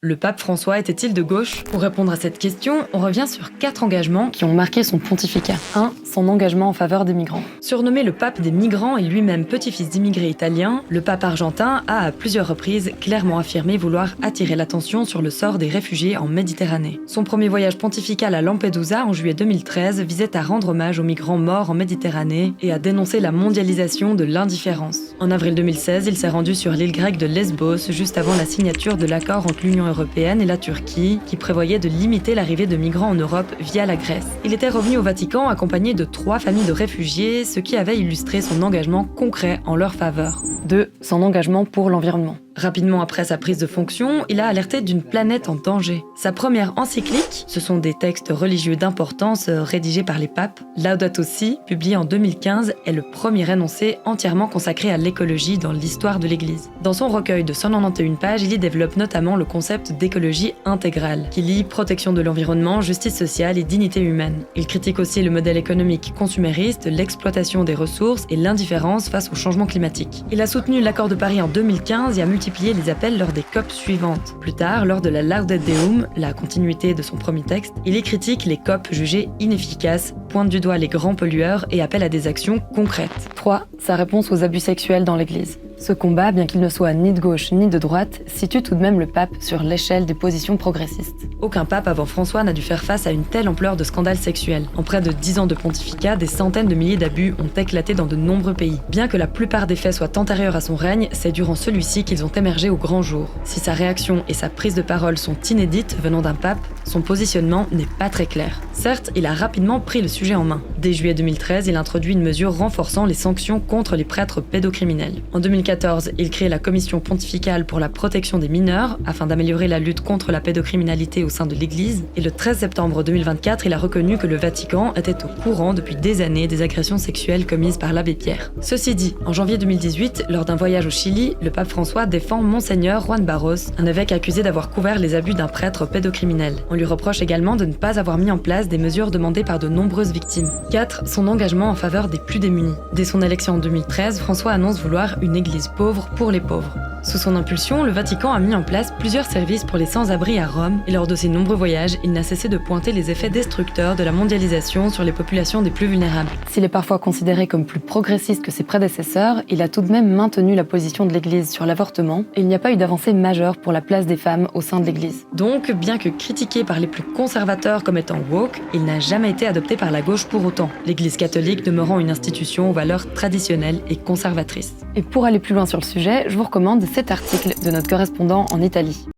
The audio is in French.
Le pape François était-il de gauche? Pour répondre à cette question, on revient sur 4 engagements qui ont marqué son pontificat. 1. Son engagement en faveur des migrants. Surnommé le pape des migrants et lui-même petit-fils d'immigrés italiens, le pape argentin a à plusieurs reprises clairement affirmé vouloir attirer l'attention sur le sort des réfugiés en Méditerranée. Son premier voyage pontifical à Lampedusa en juillet 2013 visait à rendre hommage aux migrants morts en Méditerranée et à dénoncer la mondialisation de l'indifférence. En avril 2016, il s'est rendu sur l'île grecque de Lesbos juste avant la signature de l'accord entre l'Union européenne et la Turquie, qui prévoyait de limiter l'arrivée de migrants en Europe via la Grèce. Il était revenu au Vatican accompagné de 3 familles de réfugiés, ce qui avait illustré son engagement concret en leur faveur. 2. Son engagement pour l'environnement. Rapidement après sa prise de fonction, il a alerté d'une planète en danger. Sa première encyclique, ce sont des textes religieux d'importance rédigés par les papes, Laudato Si, publié en 2015, est le premier énoncé entièrement consacré à l'écologie dans l'histoire de l'Église. Dans son recueil de 191 pages, il y développe notamment le concept d'écologie intégrale, qui lie protection de l'environnement, justice sociale et dignité humaine. Il critique aussi le modèle économique consumériste, l'exploitation des ressources et l'indifférence face au changement climatique. Il a soutenu l'accord de Paris en 2015 et a multiplié les appels lors des COP suivantes. Plus tard, lors de la Laudato Deum, la continuité de son premier texte, il y critique les COP jugées inefficaces, pointe du doigt les grands pollueurs et appelle à des actions concrètes. 3. Sa réponse aux abus sexuels dans l'Église. Ce combat, bien qu'il ne soit ni de gauche ni de droite, situe tout de même le pape sur l'échelle des positions progressistes. Aucun pape avant François n'a dû faire face à une telle ampleur de scandales sexuels. En près de 10 ans de pontificat, des centaines de milliers d'abus ont éclaté dans de nombreux pays. Bien que la plupart des faits soient antérieurs à son règne, c'est durant celui-ci qu'ils ont émergé au grand jour. Si sa réaction et sa prise de parole sont inédites venant d'un pape, son positionnement n'est pas très clair. Certes, il a rapidement pris le sujet en main. Dès juillet 2013, il introduit une mesure renforçant les sanctions contre les prêtres pédocriminels. En 2014, il crée la Commission pontificale pour la protection des mineurs afin d'améliorer la lutte contre la pédocriminalité au sein de l'Église. Et le 13 septembre 2024, il a reconnu que le Vatican était au courant depuis des années des agressions sexuelles commises par l'abbé Pierre. Ceci dit, en janvier 2018, lors d'un voyage au Chili, le pape François défend Monseigneur Juan Barros, un évêque accusé d'avoir couvert les abus d'un prêtre pédocriminel. On lui reproche également de ne pas avoir mis en place des mesures demandées par de nombreuses victimes. 4. Son engagement en faveur des plus démunis. Dès son élection en 2013, François annonce vouloir une église pauvre pour les pauvres. Sous son impulsion, le Vatican a mis en place plusieurs services pour les sans-abri à Rome, et lors de ses nombreux voyages, il n'a cessé de pointer les effets destructeurs de la mondialisation sur les populations des plus vulnérables. S'il est parfois considéré comme plus progressiste que ses prédécesseurs, il a tout de même maintenu la position de l'Église sur l'avortement, et il n'y a pas eu d'avancée majeure pour la place des femmes au sein de l'Église. Donc, bien que critiqué par les plus conservateurs comme étant woke, il n'a jamais été adopté par la gauche pour autant, l'Église catholique demeurant une institution aux valeurs traditionnelles et conservatrices. Et pour aller plus loin sur le sujet, je vous recommande cet article de notre correspondant en Italie.